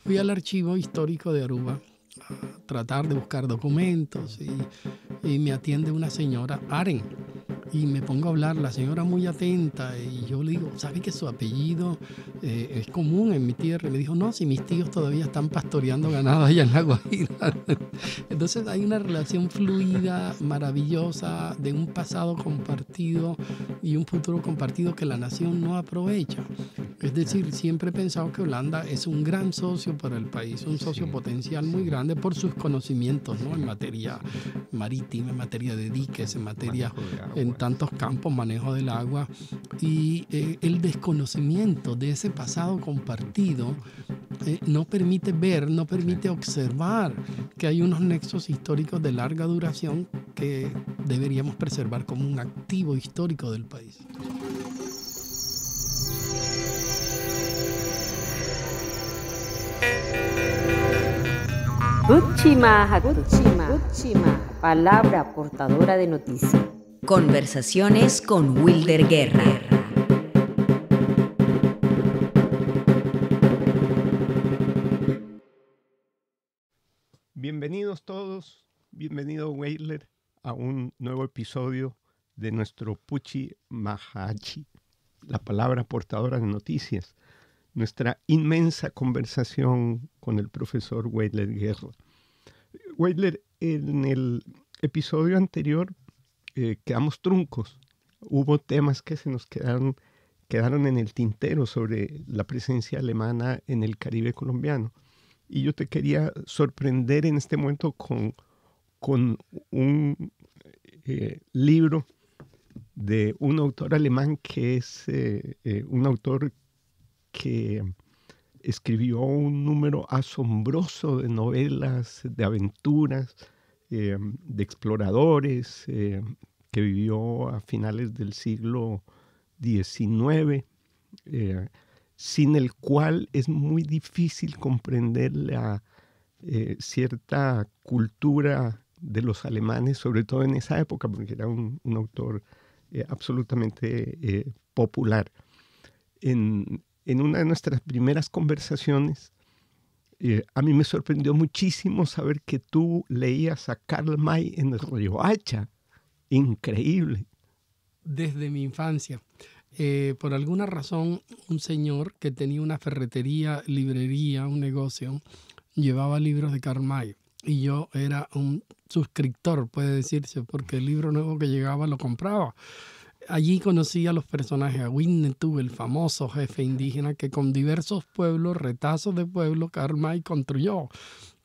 fui al archivo histórico de Aruba a tratar de buscar documentos y me atiende una señora, Aren, y me pongo a hablar, la señora muy atenta, y yo le digo, ¿sabe que su apellido es común en mi tierra? Y me dijo, no, si mis tíos todavía están pastoreando ganado allá en La Guajira. Entonces hay una relación fluida, maravillosa, de un pasado compartido y un futuro compartido que la nación no aprovecha. Es decir, siempre he pensado que Holanda es un gran socio para el país, un socio potencial muy grande por sus conocimientos, ¿no? En materia marítima, en materia de diques, en materia, en tantos campos, manejo del agua. Y el desconocimiento de ese pasado compartido no permite ver, no permite observar que hay unos nexos históricos de larga duración que deberíamos preservar como un activo histórico del país. Kuchima, palabra portadora de noticias. Conversaciones con Wilder Guerra. Bienvenidos todos, bienvenido Wilder a un nuevo episodio de nuestro Puchi Mahachi, la palabra portadora de noticias, nuestra inmensa conversación con el profesor Wilder Guerra. Wilder, en el episodio anterior quedamos truncos. Hubo temas que se nos quedaron en el tintero sobre la presencia alemana en el Caribe colombiano. Y yo te quería sorprender en este momento con un libro de un autor alemán que es un autor que escribió un número asombroso de novelas, de aventuras, de exploradores, que vivió a finales del siglo XIX, sin el cual es muy difícil comprender la cierta cultura de los alemanes, sobre todo en esa época, porque era un autor absolutamente popular. En una de nuestras primeras conversaciones, a mí me sorprendió muchísimo saber que tú leías a Karl May en Riohacha. Increíble. Desde mi infancia. Por alguna razón, un señor que tenía una ferretería, librería, un negocio, llevaba libros de Karl May. Y yo era un suscriptor, puede decirse, porque el libro nuevo que llegaba lo compraba. Allí conocí a los personajes, a Winnetou, el famoso jefe indígena que con diversos pueblos, retazos de pueblos, Karl May construyó.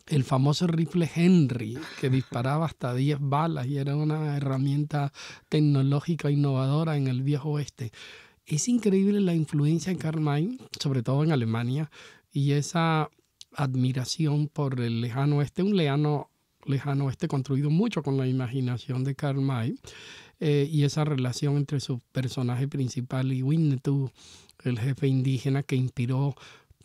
El famoso rifle Henry, que disparaba hasta 10 balas y era una herramienta tecnológica innovadora en el viejo oeste. Es increíble la influencia de Karl May, sobre todo en Alemania, y esa admiración por el lejano oeste, un lejano oeste construido mucho con la imaginación de Karl May, y esa relación entre su personaje principal y Winnetou, el jefe indígena que inspiró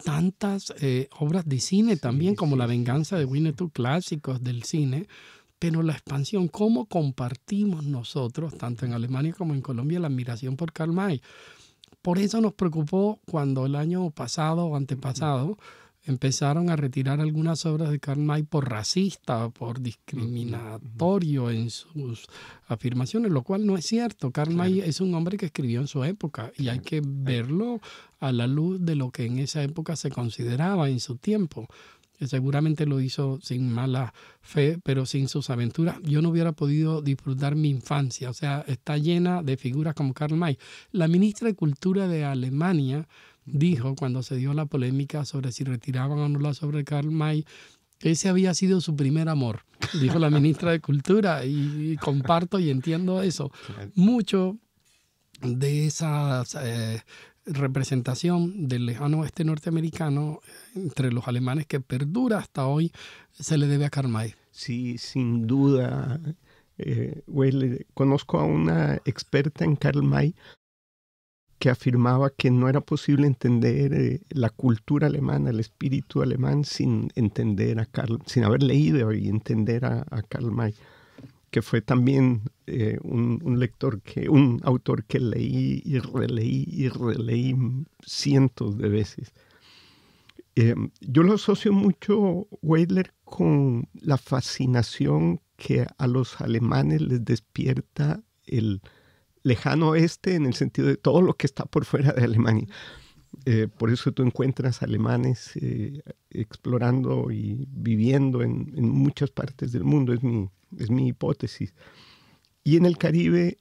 tantas obras de cine también, como La venganza de Winnetou, clásicos del cine, pero la expansión, cómo compartimos nosotros, tanto en Alemania como en Colombia, la admiración por Karl May. Por eso nos preocupó cuando el año pasado o antepasado empezaron a retirar algunas obras de Karl May por racista, por discriminatorio en sus afirmaciones, lo cual no es cierto. Karl May es un hombre que escribió en su época y hay que verlo a la luz de lo que en esa época se consideraba en su tiempo. Seguramente lo hizo sin mala fe, pero sin sus aventuras yo no hubiera podido disfrutar mi infancia. O sea, está llena de figuras como Karl May. La ministra de Cultura de Alemania dijo, cuando se dio la polémica sobre si retiraban o no la obras de Karl May, que ese había sido su primer amor, dijo la ministra de Cultura, y comparto y entiendo eso. Mucho de esa representación del lejano oeste norteamericano entre los alemanes que perdura hasta hoy se le debe a Karl May. Sí, sin duda. Conozco a una experta en Karl May que afirmaba que no era posible entender la cultura alemana, el espíritu alemán, sin haber leído y entender a Karl May, que fue también un autor que leí y releí cientos de veces. Yo lo asocio mucho, Weidler, con la fascinación que a los alemanes les despierta el lejano oeste en el sentido de todo lo que está por fuera de Alemania. Por eso tú encuentras alemanes explorando y viviendo en muchas partes del mundo, es mi hipótesis. Y en el Caribe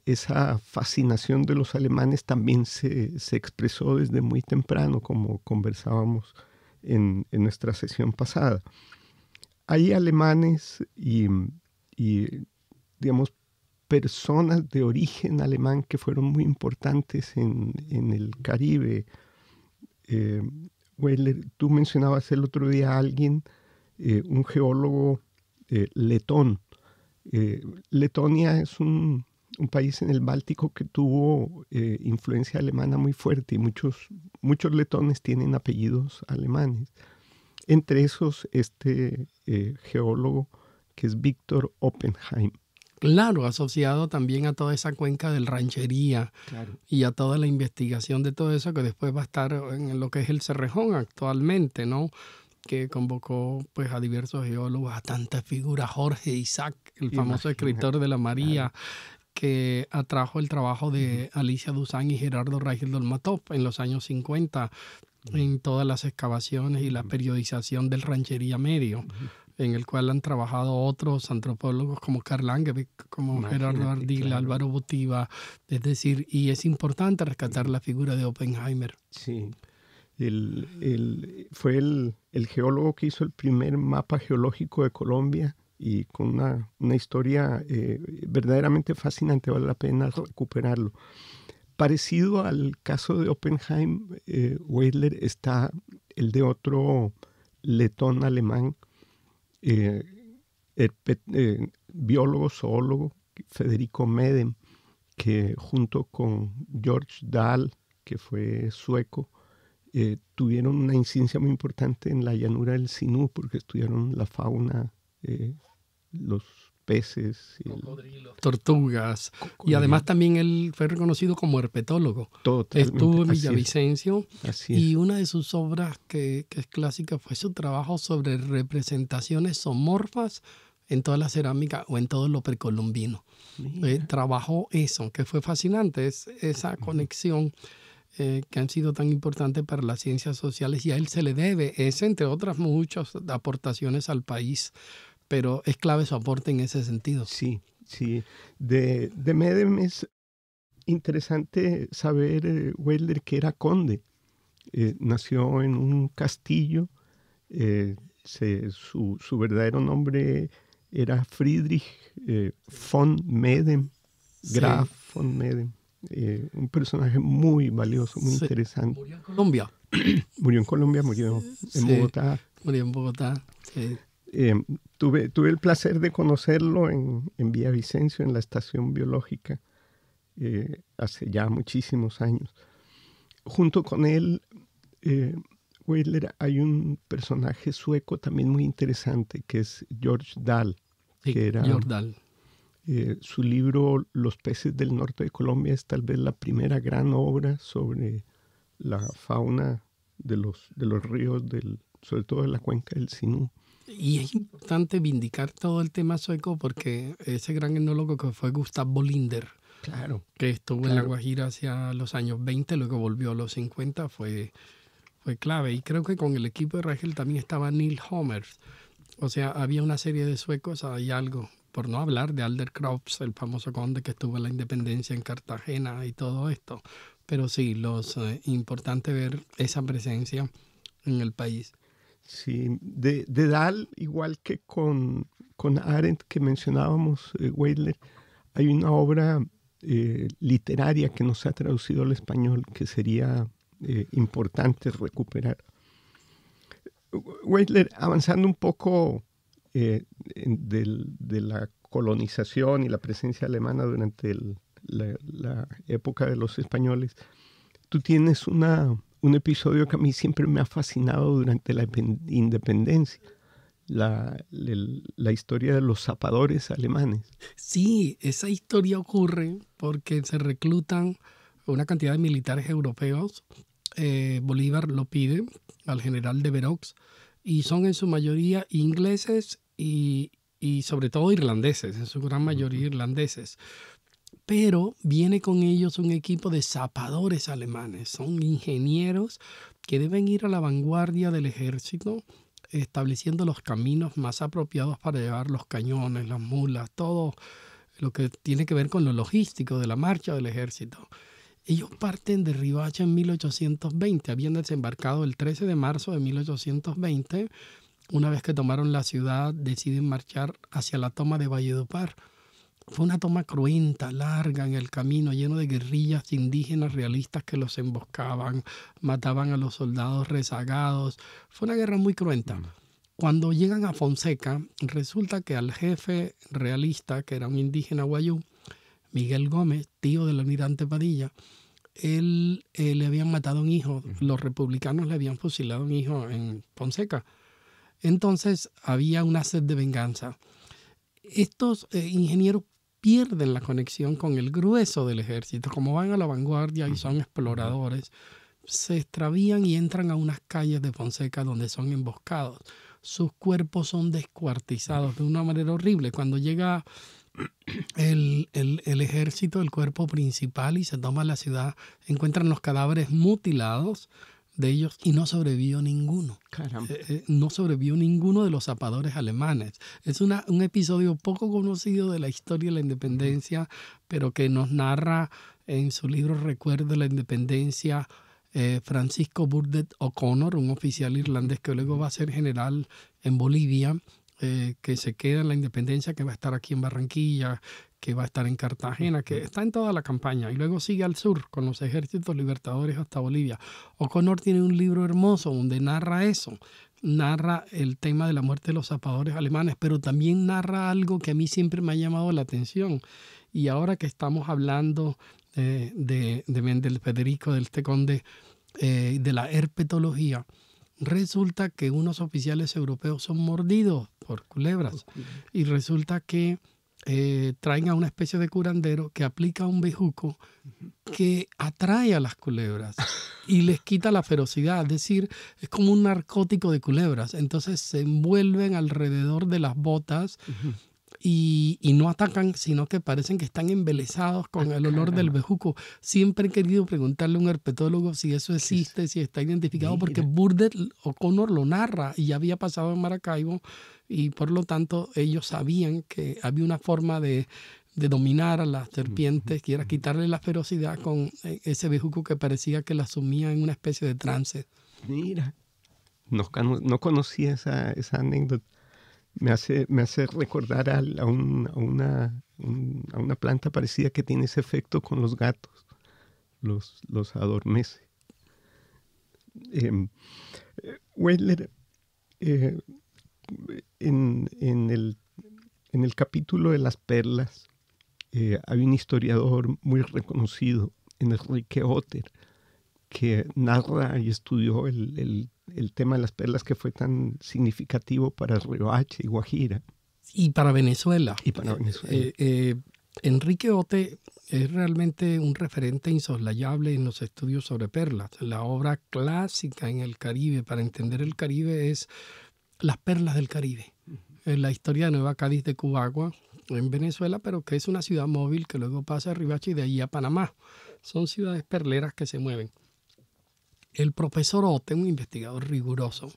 esa fascinación de los alemanes también se expresó desde muy temprano, como conversábamos en nuestra sesión pasada. Hay alemanes y digamos, personas de origen alemán que fueron muy importantes en el Caribe. Weidler, tú mencionabas el otro día a alguien, un geólogo letón. Letonia es un país en el Báltico que tuvo influencia alemana muy fuerte y muchos letones tienen apellidos alemanes. Entre esos, geólogo que es Victor Oppenheim. Claro, asociado también a toda esa cuenca del Ranchería, Claro. y a toda la investigación de todo eso que después va a estar en lo que es el Cerrejón actualmente, ¿no? Que convocó pues a diversos geólogos, a tantas figuras, Jorge Isaac, el famoso escritor de la María, que atrajo el trabajo de Alicia Duzán y Gerardo Reigel Dolmatov en los años 50 en todas las excavaciones y la periodización del Ranchería Medio, en el cual han trabajado otros antropólogos como Karl Langebeck, como Gerardo Ardila, claro. Álvaro Botiva, es decir, y es importante rescatar la figura de Oppenheimer. Sí, fue el geólogo que hizo el primer mapa geológico de Colombia y con una historia verdaderamente fascinante, vale la pena recuperarlo. Parecido al caso de Oppenheim, Weidler, está el de otro letón alemán, biólogo, zoólogo, Federico Medem, que junto con George Dahl, que fue sueco, tuvieron una incidencia muy importante en la llanura del Sinú porque estudiaron la fauna, los peces, tortugas, y además también él fue reconocido como herpetólogo. Estuvo en Villavicencio y una de sus obras que es clásica fue su trabajo sobre representaciones zoomorfas en toda la cerámica o en todo lo precolombino. Trabajó eso, que fue fascinante, es esa conexión que han sido tan importantes para las ciencias sociales, y a él se le debe, es entre otras muchas aportaciones al país, pero es clave su aporte en ese sentido. Sí, sí. De Medem es interesante saber, Weidler, que era conde. Nació en un castillo. Su verdadero nombre era Friedrich von Medem, Graf von Medem. Un personaje muy valioso, muy interesante. Murió en Colombia. Murió en Colombia, murió en Bogotá. Murió en Bogotá, sí. Tuve el placer de conocerlo en Villavicencio, en la estación biológica, hace ya muchísimos años. Junto con él, Weidler, hay un personaje sueco también muy interesante, que es George Dahl. Sí, que era, George Dahl. Su libro Los peces del norte de Colombia es tal vez la primera gran obra sobre la fauna de los ríos, sobre todo de la cuenca del Sinú. Y es importante vindicar todo el tema sueco porque ese gran etnólogo que fue Gustav Bolinder, claro, que estuvo en La Guajira hacia los años 20, luego volvió a los 50, fue clave. Y creo que con el equipo de Reigel también estaba Neil Homers. O sea, había una serie de suecos, hay algo, por no hablar de Alder Krops, el famoso conde que estuvo en la independencia en Cartagena y todo esto. Pero sí, importante ver esa presencia en el país. Sí, de Dahl, igual que con Arendt que mencionábamos, Weidler, hay una obra literaria que no se ha traducido al español que sería importante recuperar. Weidler, avanzando un poco de la colonización y la presencia alemana durante la época de los españoles, tú tienes un episodio que a mí siempre me ha fascinado durante la independencia, la historia de los zapadores alemanes. Sí, esa historia ocurre porque se reclutan una cantidad de militares europeos Bolívar lo pide al general de Verox, y son en su mayoría ingleses y sobre todo irlandeses, en su gran mayoría irlandeses. Pero viene con ellos un equipo de zapadores alemanes, son ingenieros que deben ir a la vanguardia del ejército, estableciendo los caminos más apropiados para llevar los cañones, las mulas, todo lo que tiene que ver con lo logístico de la marcha del ejército. Ellos parten de Riohacha en 1820, habían desembarcado el 13 de marzo de 1820. Una vez que tomaron la ciudad, deciden marchar hacia la toma de Valledupar. Fue una toma cruenta, larga en el camino, lleno de guerrillas indígenas realistas que los emboscaban, mataban a los soldados rezagados. Fue una guerra muy cruenta. Cuando llegan a Fonseca, resulta que al jefe realista, que era un indígena guayú, Miguel Gómez, tío del almirante Padilla, él le habían matado un hijo. Los republicanos le habían fusilado un hijo en Fonseca. Entonces había una sed de venganza. Estos ingenieros pierden la conexión con el grueso del ejército. Como van a la vanguardia y son exploradores, se extravían y entran a unas calles de Fonseca donde son emboscados. Sus cuerpos son descuartizados de una manera horrible. Cuando llega el ejército, el cuerpo principal, y se toma la ciudad, encuentran los cadáveres mutilados de ellos y no sobrevivió ninguno. No sobrevivió ninguno de los zapadores alemanes. Es un episodio poco conocido de la historia de la independencia, pero que nos narra en su libro Recuerdo de la Independencia Francisco Burdett O'Connor, un oficial irlandés que luego va a ser general en Bolivia, que se queda en la independencia, que va a estar aquí en Barranquilla, que va a estar en Cartagena, que está en toda la campaña, y luego sigue al sur con los ejércitos libertadores hasta Bolivia. O'Connor tiene un libro hermoso donde narra eso, narra el tema de la muerte de los zapadores alemanes, pero también narra algo que a mí siempre me ha llamado la atención. Y ahora que estamos hablando de Mendel Federico del Conde, de la herpetología, resulta que unos oficiales europeos son mordidos por culebras, y resulta que traen a una especie de curandero que aplica un bejuco que atrae a las culebras y les quita la ferocidad, es decir, es como un narcótico de culebras. Entonces se envuelven alrededor de las botas y no atacan, sino que parecen que están embelesados con el olor del bejuco. Siempre he querido preguntarle a un herpetólogo si eso existe, si está identificado, porque Burdett O'Connor lo narra y ya había pasado en Maracaibo, y por lo tanto ellos sabían que había una forma de dominar a las serpientes, que era quitarle la ferocidad con ese bejuco que parecía que la sumía en una especie de trance. Mira, no conocía esa anécdota. Me hace recordar a una planta parecida que tiene ese efecto con los gatos. Los adormece. Weidler, en el capítulo de las perlas, hay un historiador muy reconocido, Enrique Otter, que narra y estudió el tema de las perlas, que fue tan significativo para Riohacha y Guajira. Y para Venezuela. Enrique Otter es realmente un referente insoslayable en los estudios sobre perlas. La obra clásica en el Caribe, para entender el Caribe, es Las perlas del Caribe. La historia de Nueva Cádiz de Cubagua, en Venezuela, pero que es una ciudad móvil que luego pasa a Riohacha y de ahí a Panamá. Son ciudades perleras que se mueven. El profesor Otter, un investigador riguroso,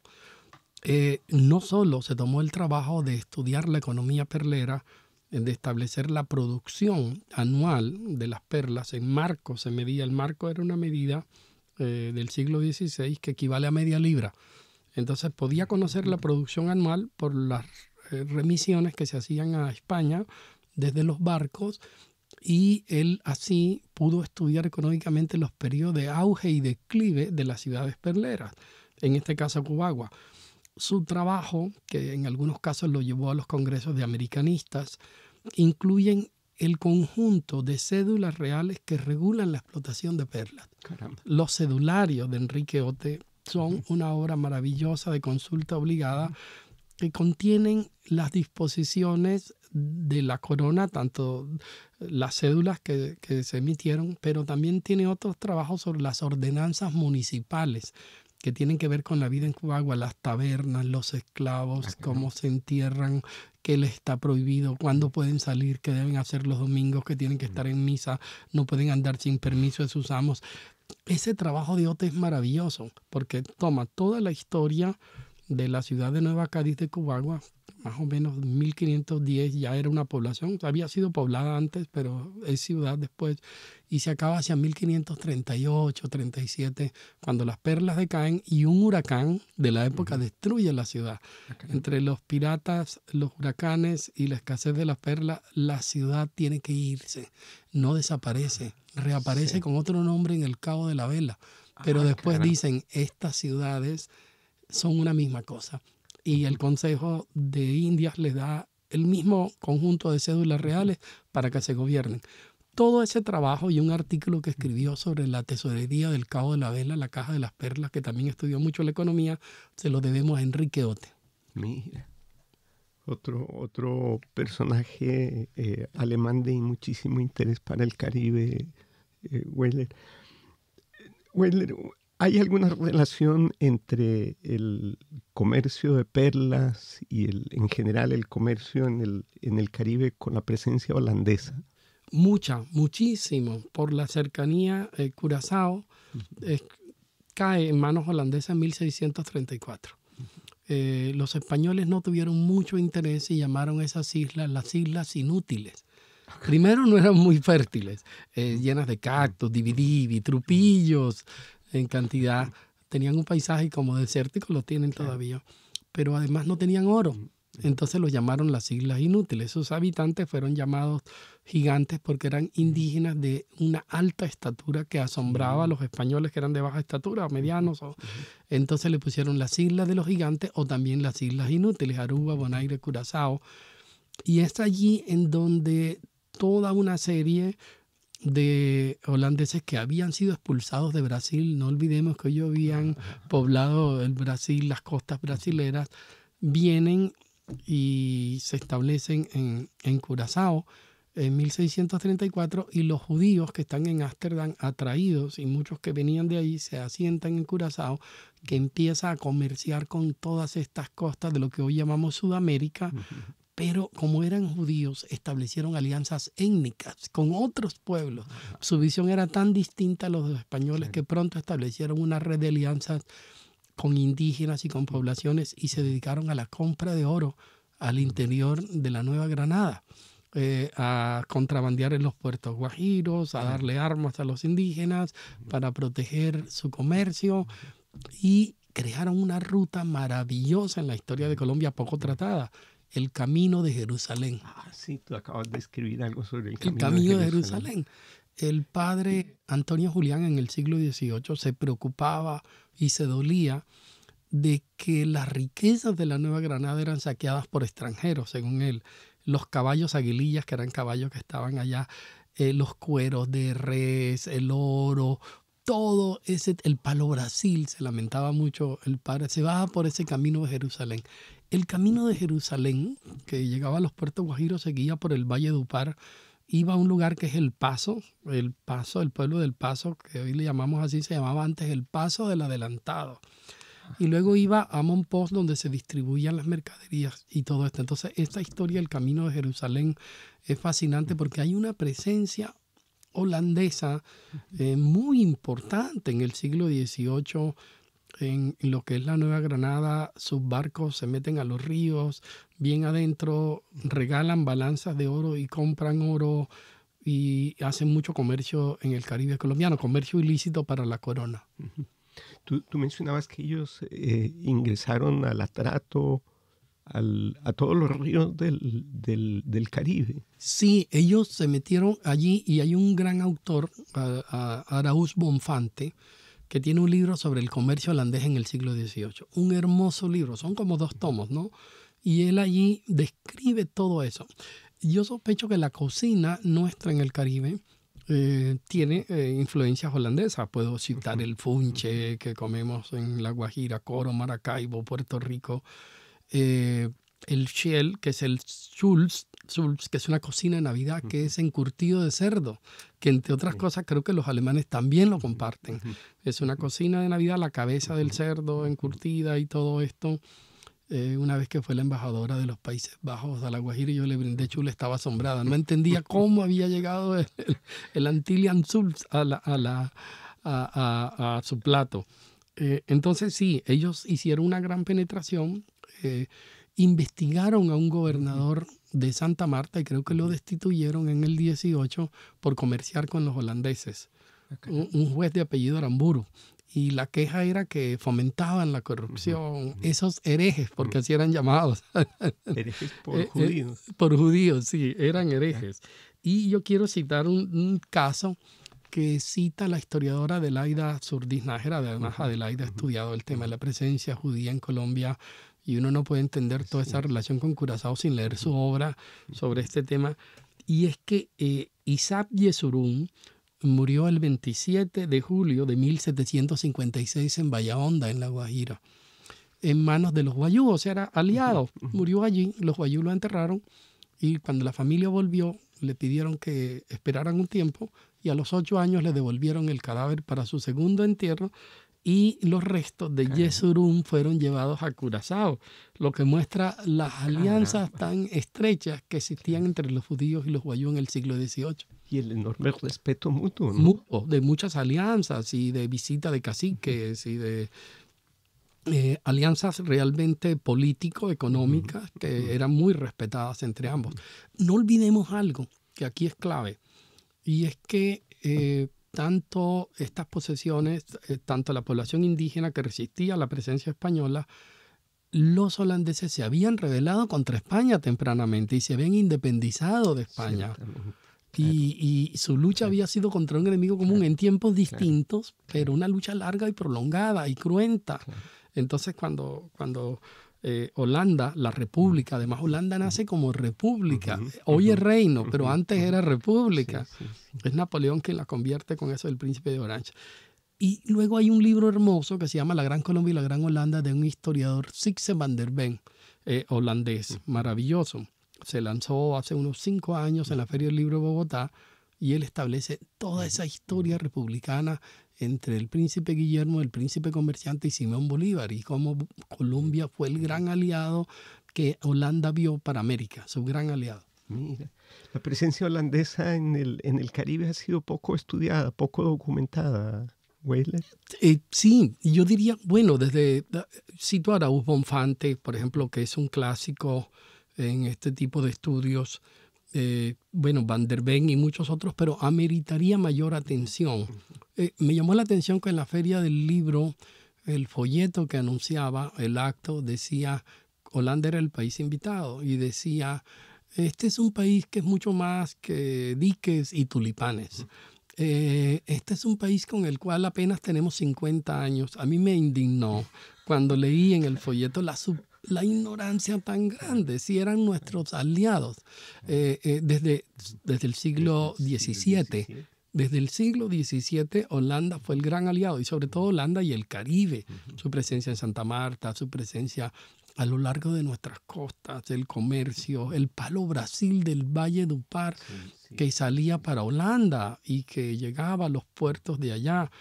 no solo se tomó el trabajo de estudiar la economía perlera, de establecer la producción anual de las perlas en marco. Se medía, el marco era una medida del siglo XVI que equivale a media libra. Entonces podía conocer la producción anual por las remisiones que se hacían a España desde los barcos, y él así pudo estudiar económicamente los periodos de auge y declive de las ciudades perleras, en este caso Cubagua. Su trabajo, que en algunos casos lo llevó a los congresos de americanistas, incluyen el conjunto de cédulas reales que regulan la explotación de perlas. Caramba. Los cedularios de Enrique Otter son una obra maravillosa de consulta obligada que contienen las disposiciones de la corona, tanto las cédulas que se emitieron, pero también tiene otros trabajos sobre las ordenanzas municipales que tienen que ver con la vida en Cubagua, las tabernas, los esclavos, cómo se entierran, qué les está prohibido, cuándo pueden salir, qué deben hacer los domingos, que tienen que estar en misa, no pueden andar sin permiso de sus amos. Ese trabajo de Ote es maravilloso porque toma toda la historia de la ciudad de Nueva Cádiz de Cubagua, más o menos 1510 ya era una población, había sido poblada antes, pero es ciudad después, y se acaba hacia 1538, 37, cuando las perlas decaen y un huracán de la época destruye la ciudad. Entre los piratas, los huracanes y la escasez de las perlas, la ciudad tiene que irse, no desaparece, reaparece con otro nombre en el Cabo de la Vela, pero después dicen, estas ciudades son una misma cosa. Y el Consejo de Indias les da el mismo conjunto de cédulas reales para que se gobiernen. Todo ese trabajo y un artículo que escribió sobre la tesorería del Cabo de la Vela, la Caja de las Perlas, que también estudió mucho la economía, se lo debemos a Enrique Ote. Mira, otro personaje alemán de muchísimo interés para el Caribe, Weller. Weller, ¿hay alguna relación entre el comercio de perlas y en general el comercio en el Caribe con la presencia holandesa? Muchísimo. Por la cercanía, Curazao cae en manos holandesas en 1634. Los españoles no tuvieron mucho interés y llamaron esas islas las Islas Inútiles. Primero no eran muy fértiles, llenas de cactus, dividivi, trupillos en cantidad. Tenían un paisaje como desértico, lo tienen todavía, pero además no tenían oro. Entonces los llamaron las Islas Inútiles. Sus habitantes fueron llamados gigantes porque eran indígenas de una alta estatura que asombraba a los españoles que eran de baja estatura, medianos. Entonces le pusieron las Islas de los Gigantes o también las Islas Inútiles, Aruba, Bonaire, Curazao. Y es allí en donde toda una serie de holandeses que habían sido expulsados de Brasil, no olvidemos que ellos habían poblado el Brasil, las costas brasileras, vienen y se establecen en Curazao en 1634 y los judíos que están en Ámsterdam atraídos y muchos que venían de ahí se asientan en Curazao, que empieza a comerciar con todas estas costas de lo que hoy llamamos Sudamérica. Pero como eran judíos, establecieron alianzas étnicas con otros pueblos. Su visión era tan distinta a los españoles que pronto establecieron una red de alianzas con indígenas y con poblaciones y se dedicaron a la compra de oro al interior de la Nueva Granada, a contrabandear en los puertos guajiros, a darle armas a los indígenas para proteger su comercio y crearon una ruta maravillosa en la historia de Colombia poco tratada. El Camino de Jerusalén. Sí, tú acabas de escribir algo sobre el Camino de Jerusalén. El padre Antonio Julián en el siglo XVIII se preocupaba y se dolía de que las riquezas de la Nueva Granada eran saqueadas por extranjeros, según él. Los caballos aguilillas, que eran caballos que estaban allá, los cueros de res, el oro, todo ese, el palo Brasil, se lamentaba mucho el padre, se va por ese Camino de Jerusalén. El Camino de Jerusalén, que llegaba a los puertos guajiros, seguía por el Valle de Upar, iba a un lugar que es el Paso, el pueblo del Paso, que hoy le llamamos así, se llamaba antes el Paso del Adelantado. Y luego iba a Monpós, donde se distribuían las mercaderías y todo esto. Entonces, esta historia del Camino de Jerusalén es fascinante porque hay una presencia holandesa muy importante en el siglo XVIII, en lo que es la Nueva Granada. Sus barcos se meten a los ríos, bien adentro, regalan balanzas de oro y compran oro y hacen mucho comercio en el Caribe colombiano, comercio ilícito para la corona. Tú mencionabas que ellos ingresaron al Atrato, a todos los ríos del Caribe. Sí, ellos se metieron allí y hay un gran autor, Araúz Bonfante, que tiene un libro sobre el comercio holandés en el siglo XVIII. Un hermoso libro, son como 2 tomos, ¿no? Y él allí describe todo eso. Yo sospecho que la cocina nuestra en el Caribe tiene influencias holandesas. Puedo citar el funche que comemos en La Guajira, Coro, Maracaibo, Puerto Rico. El shell, que es el schulz, Sulz, que es una cocina de Navidad, que es encurtido de cerdo, que entre otras cosas creo que los alemanes también lo comparten. Es una cocina de Navidad, la cabeza del cerdo encurtida y todo esto. Una vez que fue la embajadora de los Países Bajos a La Guajira, yo le brindé chula, estaba asombrada. No entendía cómo había llegado el Antilian Sulz a su plato. Entonces sí, ellos hicieron una gran penetración, investigaron a un gobernador de Santa Marta y creo que lo destituyeron en el 18 por comerciar con los holandeses. Un juez de apellido Aramburu. Y la queja era que fomentaban la corrupción, esos herejes, porque así eran llamados. Herejes por judíos. Por judíos, sí, eran herejes. Y yo quiero citar un caso que cita la historiadora Adelaida Zurdiz Nájera. Además, Adelaida ha estudiado el tema de la presencia judía en Colombia y uno no puede entender toda esa relación con Curazao sin leer su obra sobre este tema. Y es que Isaac Yesurún murió el 27 de julio de 1756 en Bahía-Honda, en La Guajira, en manos de los guayú, o sea, era aliado. Murió allí, los guayú lo enterraron y cuando la familia volvió le pidieron que esperaran un tiempo y a los 8 años le devolvieron el cadáver para su segundo entierro y los restos de Yesurún fueron llevados a Curazao, lo que muestra las alianzas tan estrechas que existían entre los judíos y los guayú en el siglo XVIII. Y el enorme respeto mutuo, ¿no? Mutuo, de muchas alianzas y de visita de caciques y de alianzas realmente político-económicas que eran muy respetadas entre ambos. No olvidemos algo que aquí es clave, y es que tanto estas posesiones, tanto la población indígena que resistía a la presencia española, los holandeses se habían rebelado contra España tempranamente y se habían independizado de España. Y su lucha había sido contra un enemigo común en tiempos distintos, pero una lucha larga y prolongada y cruenta. Entonces, cuando Holanda, la república, además Holanda nace como república, hoy es reino, pero antes era república. Es Napoleón quien la convierte con eso del príncipe de Orange. Y luego hay un libro hermoso que se llama La Gran Colombia y la Gran Holanda, de un historiador, Sixte van der Ven, holandés, maravilloso. Se lanzó hace unos 5 años en la Feria del Libro de Bogotá y él establece toda esa historia republicana entre el príncipe Guillermo, el príncipe comerciante y Simón Bolívar, y cómo Colombia fue el gran aliado que Holanda vio para América, su gran aliado. Mira, la presencia holandesa en el Caribe ha sido poco estudiada, poco documentada, Weiler. Sí, y yo diría, bueno, cito a Araújo Bonfante, por ejemplo, que es un clásico en este tipo de estudios, Van der Ven y muchos otros, pero ameritaría mayor atención. Me llamó la atención que en la Feria del Libro, el folleto que anunciaba el acto decía, Holanda era el país invitado, y decía, este es un país que es mucho más que diques y tulipanes. Este es un país con el cual apenas tenemos 50 años. A mí me indignó cuando leí en el folleto la ignorancia tan grande, si eran nuestros aliados desde el siglo XVII. Desde el siglo XVII Holanda fue el gran aliado, y sobre todo Holanda y el Caribe, su presencia en Santa Marta, su presencia a lo largo de nuestras costas, el comercio, el palo Brasil del Valle do Par, que salía para Holanda y que llegaba a los puertos de allá.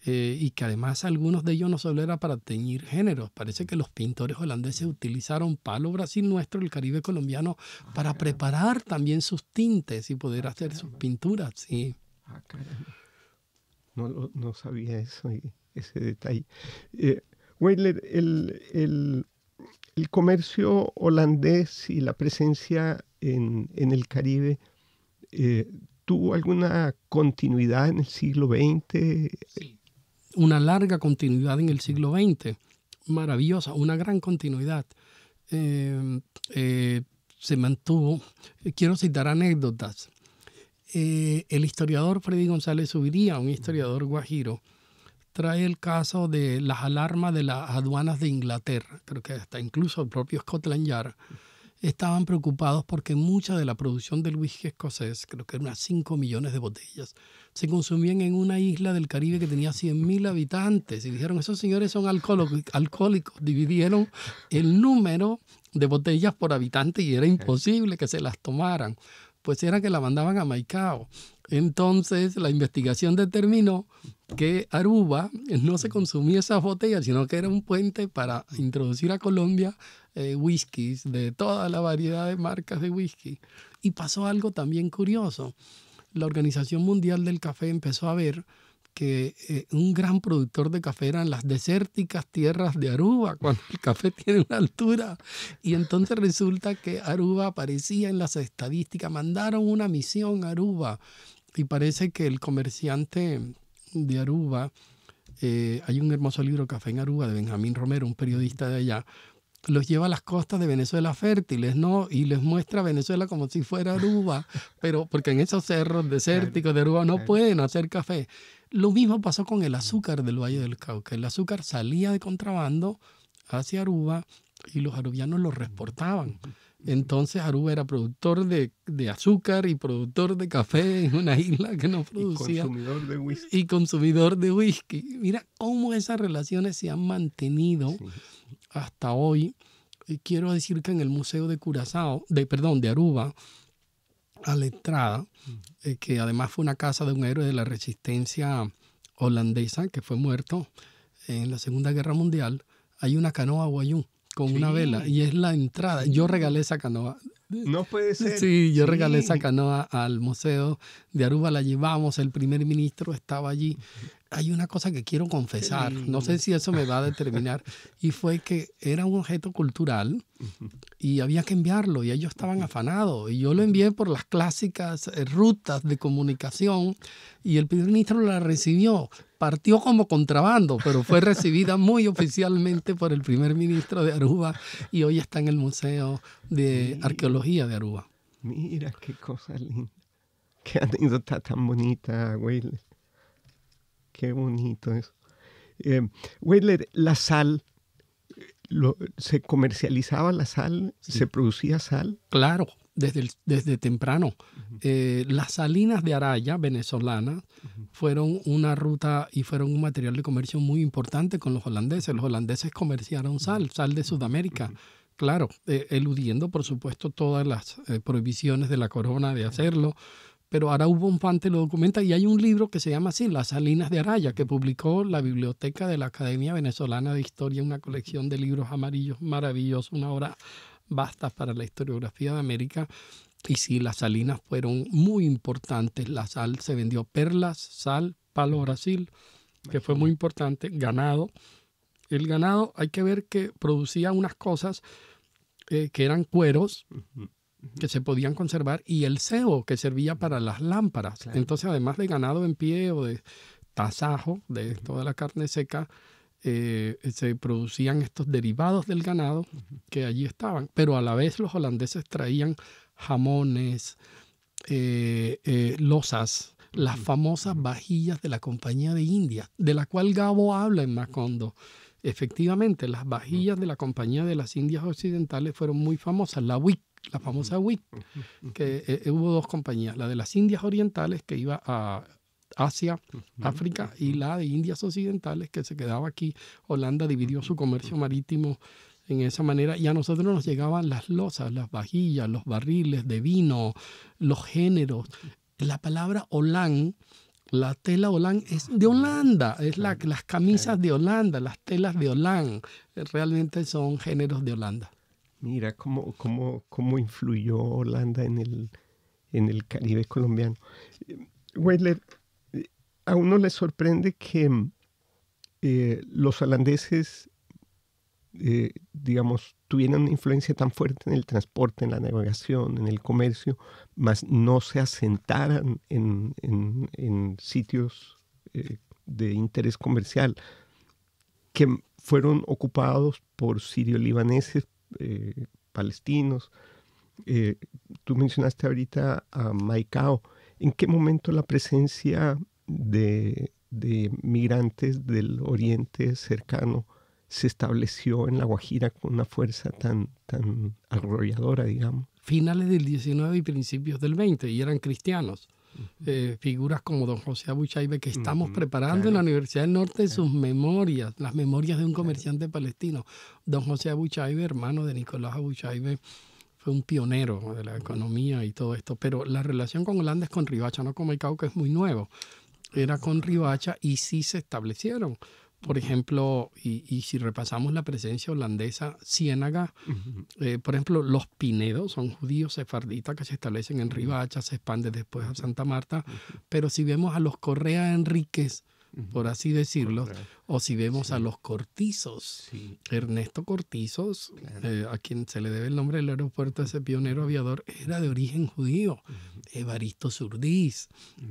Y que además algunos de ellos no solo era para teñir géneros. Parece que los pintores holandeses utilizaron palo Brasil nuestro, el Caribe colombiano, para preparar también sus tintes y poder hacer sus pinturas. Sí. No sabía eso, ese detalle. Weiler, el comercio holandés y la presencia en el Caribe ¿tuvo alguna continuidad en el siglo XX? Sí. Una larga continuidad en el siglo XX, maravillosa, una gran continuidad. Se mantuvo. Quiero citar anécdotas. El historiador Freddy González Subiría, un historiador guajiro, trae el caso de las alarmas de las aduanas de Inglaterra, creo que hasta incluso el propio Scotland Yard, estaban preocupados porque mucha de la producción del whisky escocés, creo que eran unas 5 millones de botellas, se consumían en una isla del Caribe que tenía 100.000 habitantes. Y dijeron, esos señores son alcohólicos. Dividieron el número de botellas por habitante y era imposible que se las tomaran. Pues era que la mandaban a Maicao. Entonces la investigación determinó que Aruba no se consumía esas botellas, sino que era un puente para introducir a Colombia whiskies de toda la variedad de marcas de whisky. Y pasó algo también curioso. La Organización Mundial del Café empezó a ver que un gran productor de café eran las desérticas tierras de Aruba, cuando el café tiene una altura. Y entonces resulta que Aruba aparecía en las estadísticas. Mandaron una misión a Aruba y parece que el comerciante de Aruba, hay un hermoso libro, Café en Aruba, de Benjamín Romero, un periodista de allá, los lleva a las costas de Venezuela fértiles, ¿no? Y les muestra Venezuela como si fuera Aruba, pero porque en esos cerros desérticos de Aruba no pueden hacer café. Lo mismo pasó con el azúcar del Valle del Cauca. El azúcar salía de contrabando hacia Aruba y los arubianos lo reexportaban. Entonces Aruba era productor de azúcar y productor de café en una isla que no producía. Y consumidor de whisky. Y consumidor de whisky. Mira cómo esas relaciones se han mantenido hasta hoy. Y quiero decir que en el Museo de de Aruba, a la entrada, que además fue una casa de un héroe de la resistencia holandesa que fue muerto en la Segunda Guerra Mundial, hay una canoa guayú con una vela y es la entrada. Yo regalé esa canoa. No puede ser. Sí, yo regalé esa canoa al Museo de Aruba, la llevamos, el primer ministro estaba allí. Hay una cosa que quiero confesar, no sé si eso me va a determinar, y fue que era un objeto cultural y había que enviarlo y ellos estaban afanados. Y yo lo envié por las clásicas rutas de comunicación y el primer ministro la recibió. Partió como contrabando, pero fue recibida muy oficialmente por el primer ministro de Aruba y hoy está en el Museo de Arqueología de Aruba. Mira qué cosa linda. Qué anécdota tan bonita, Weyleth. Qué bonito eso. Weyleth, la sal, ¿se comercializaba la sal? Sí. ¿Se producía sal? Claro, desde temprano. Las salinas de Araya, venezolanas, fueron una ruta y fueron un material de comercio muy importante con los holandeses. Los holandeses comerciaron sal de Sudamérica. Claro, eludiendo, por supuesto, todas las prohibiciones de la corona de hacerlo. Pero Araújo Bonfante lo documenta y hay un libro que se llama así, Las Salinas de Araya, que publicó la Biblioteca de la Academia Venezolana de Historia, una colección de libros amarillos maravillosos, una obra vasta para la historiografía de América. Y sí, las salinas fueron muy importantes. La sal se vendió, perlas, sal, palo Brasil, que fue muy importante, ganado. El ganado, hay que ver que producía unas cosas que eran cueros, que se podían conservar, y el sebo que servía para las lámparas. Claro. Entonces, además de ganado en pie o de tasajo, de toda la carne seca, se producían estos derivados del ganado que allí estaban. Pero a la vez los holandeses traían jamones, losas, las famosas vajillas de la Compañía de Indias, de la cual Gabo habla en Macondo. Efectivamente, las vajillas de la Compañía de las Indias Occidentales fueron muy famosas. La WIC, la famosa WIC, que hubo dos compañías, la de las Indias Orientales, que iba a Asia, África, y la de Indias Occidentales, que se quedaba aquí. Holanda dividió su comercio marítimo en esa manera, y a nosotros nos llegaban las losas, las vajillas, los barriles de vino, los géneros. La palabra Holland, la tela Holland es de Holanda, es las camisas de Holanda, las telas de Holland, realmente son géneros de Holanda. Mira cómo influyó Holanda en el Caribe colombiano. Weyleth, a uno le sorprende que los holandeses, tuvieran una influencia tan fuerte en el transporte, en la navegación, en el comercio, mas no se asentaran en sitios de interés comercial, que fueron ocupados por sirio-libaneses, palestinos. Tú mencionaste ahorita a Maicao. ¿En qué momento la presencia de migrantes del Oriente cercano se estableció en La Guajira con una fuerza tan arrolladora, digamos? Finales del 19 y principios del 20, y eran cristianos. Figuras como don José Abuchaibe, que estamos preparando en la Universidad del Norte sus memorias, las memorias de un comerciante palestino. Don José Abuchaibe, hermano de Nicolás Abuchaibe, fue un pionero de la economía y todo esto, pero la relación con Holanda es con Riohacha, no con Maicao, que es muy nuevo. Era con Riohacha y sí se establecieron. Por ejemplo, y si repasamos la presencia holandesa, Ciénaga, por ejemplo, los Pinedo son judíos sefarditas que se establecen en Riohacha, se expanden después a Santa Marta, pero si vemos a los Correa Enríquez, por así decirlo, o si vemos a los Cortizos, Ernesto Cortizos, a quien se le debe el nombre del aeropuerto, ese pionero aviador, era de origen judío. Evaristo Zurdiz,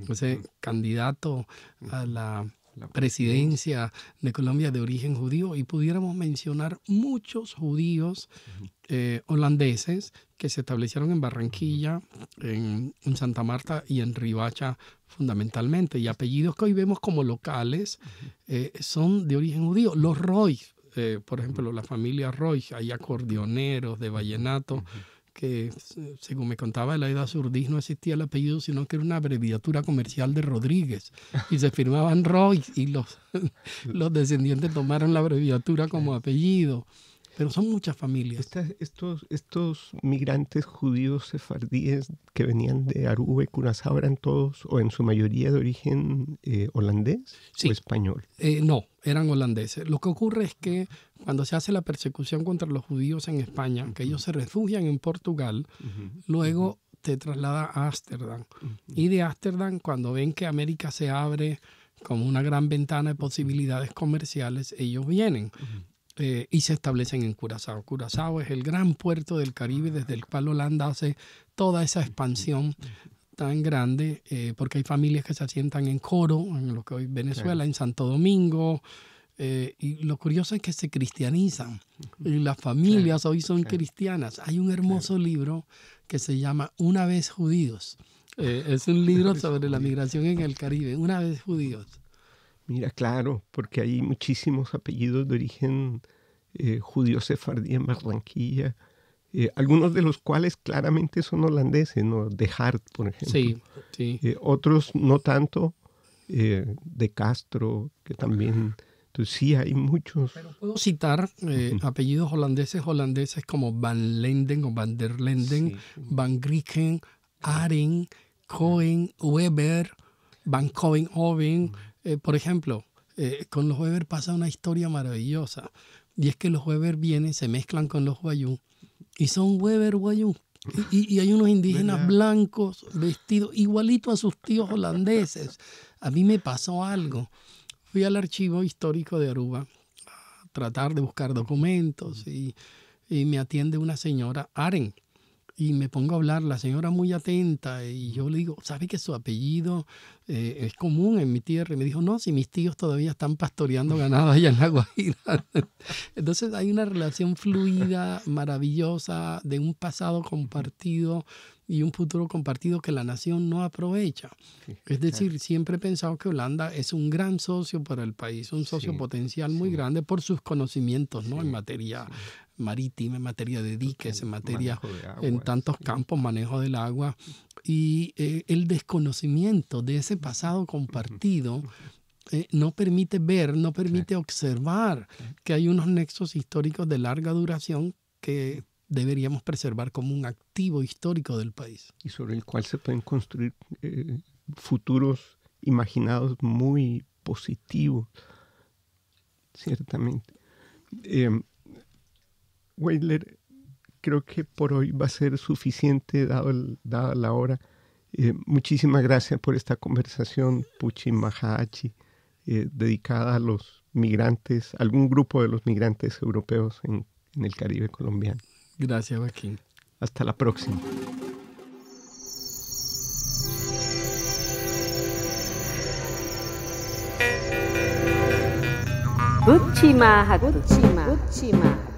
ese candidato a la presidencia de Colombia de origen judío, y pudiéramos mencionar muchos judíos holandeses que se establecieron en Barranquilla, en Santa Marta y en Riohacha fundamentalmente, y apellidos que hoy vemos como locales son de origen judío. Los Roy, por ejemplo, la familia Roy, hay acordeoneros de vallenato, que según me contaba Elaida Zurdiz, no existía el apellido, sino que era una abreviatura comercial de Rodríguez, y se firmaban Roy, y los descendientes tomaron la abreviatura como apellido. Pero son muchas familias. Estos migrantes judíos sefardíes que venían de Aruba y Curazao, ¿eran todos o en su mayoría de origen holandés o español? No, eran holandeses. Lo que ocurre es que cuando se hace la persecución contra los judíos en España, que ellos se refugian en Portugal, luego te traslada a Ámsterdam. Y de Ámsterdam, cuando ven que América se abre como una gran ventana de posibilidades comerciales, ellos vienen. Y se establecen en Curazao. Curazao es el gran puerto del Caribe desde el cual Holanda hace toda esa expansión tan grande, porque hay familias que se asientan en Coro, en lo que hoy es Venezuela, en Santo Domingo, y lo curioso es que se cristianizan, y las familias hoy son cristianas. Hay un hermoso libro que se llama Una vez judíos. Es un libro sobre la migración en el Caribe, Una vez judíos. Mira, claro, porque hay muchísimos apellidos de origen judío sefardí en Barranquilla, algunos de los cuales claramente son holandeses, ¿no? De Hart, por ejemplo. Sí. Otros no tanto, de Castro, que también. Entonces sí, hay muchos. Pero puedo citar apellidos holandeses como Van Lenden o Van der Lenden, Van Grieken, Aren, Cohen, Weber, Van Cohen-Oven. Por ejemplo, con los Weber pasa una historia maravillosa, y es que los Weber vienen, se mezclan con los Wayuu y son Weber Wayuu, y hay unos indígenas blancos vestidos igualito a sus tíos holandeses. A mí me pasó algo. Fui al archivo histórico de Aruba a tratar de buscar documentos, y me atiende una señora, Aren, y me pongo a hablar, la señora muy atenta, y yo le digo, ¿sabe que su apellido es común en mi tierra? Y me dijo, no, si mis tíos todavía están pastoreando ganado allá en La Guajira. Entonces hay una relación fluida, maravillosa, de un pasado compartido y un futuro compartido que la nación no aprovecha. Es decir, siempre he pensado que Holanda es un gran socio para el país, un socio potencial muy grande por sus conocimientos, ¿no? En materia marítima, en materia de diques, en materia en tantos campos, manejo del agua, y el desconocimiento de ese pasado compartido no permite ver, no permite observar que hay unos nexos históricos de larga duración que deberíamos preservar como un activo histórico del país. Y sobre el cual se pueden construir futuros imaginados muy positivos, ciertamente. Weidler, creo que por hoy va a ser suficiente dada la hora. Muchísimas gracias por esta conversación, Puchi Mahachi, dedicada a los migrantes, algún grupo de los migrantes europeos en el Caribe colombiano. Gracias, Joaquín. Hasta la próxima. Puchima,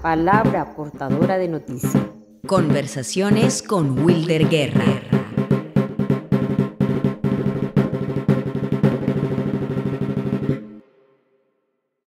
palabra portadora de noticia. Conversaciones con Wilder Guerra.